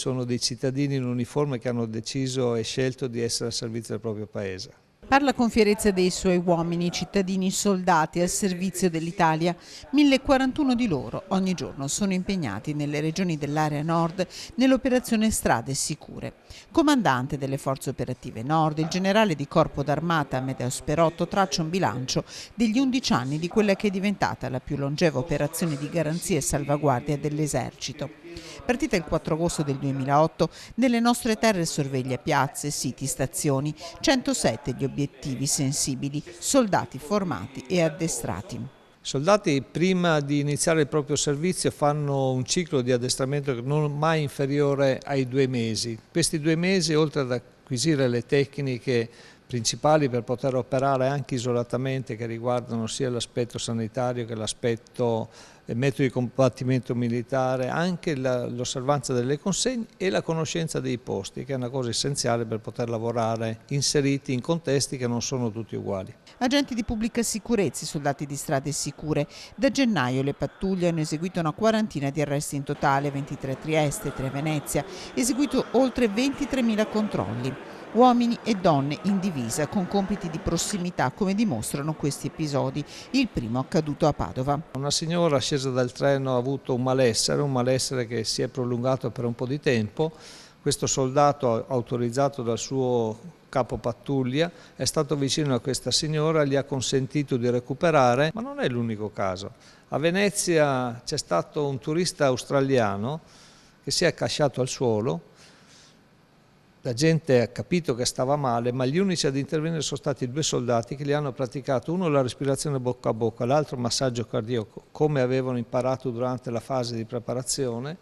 sono dei cittadini in uniforme che hanno deciso e scelto di essere al servizio del proprio paese. Parla con fierezza dei suoi uomini, cittadini soldati al servizio dell'Italia. 1041 di loro ogni giorno sono impegnati nelle regioni dell'area nord nell'operazione Strade Sicure. Comandante delle forze operative nord, il generale di corpo d'armata Amedeo Sperotto traccia un bilancio degli 11 anni di quella che è diventata la più longeva operazione di garanzia e salvaguardia dell'esercito. Partita il 4 agosto del 2008, nelle nostre terre sorveglia piazze, siti, stazioni, 107 gli obiettivi sensibili, soldati formati e addestrati. I soldati prima di iniziare il proprio servizio fanno un ciclo di addestramento non mai inferiore ai 2 mesi. Questi 2 mesi, oltre ad acquisire le tecniche principali per poter operare anche isolatamente, che riguardano sia l'aspetto sanitario che l'aspetto metodi di combattimento militare, anche l'osservanza delle consegne e la conoscenza dei posti, che è una cosa essenziale per poter lavorare inseriti in contesti che non sono tutti uguali. Agenti di pubblica sicurezza, i soldati di Strade Sicure. Da gennaio le pattuglie hanno eseguito una quarantina di arresti in totale, 23 a Trieste, 3 a Venezia, eseguito oltre 23.000 controlli. Uomini e donne in divisa con compiti di prossimità, come dimostrano questi episodi. Il primo accaduto a Padova. Una signora scesa dal treno ha avuto un malessere che si è prolungato per un po' di tempo. Questo soldato, autorizzato dal suo capo pattuglia, è stato vicino a questa signora, gli ha consentito di recuperare, ma non è l'unico caso. A Venezia c'è stato un turista australiano che si è accasciato al suolo. La gente ha capito che stava male, ma gli unici ad intervenire sono stati 2 soldati che gli hanno praticato, uno la respirazione bocca a bocca, l'altro massaggio cardiaco, come avevano imparato durante la fase di preparazione,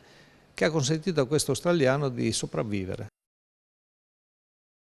che ha consentito a questo australiano di sopravvivere.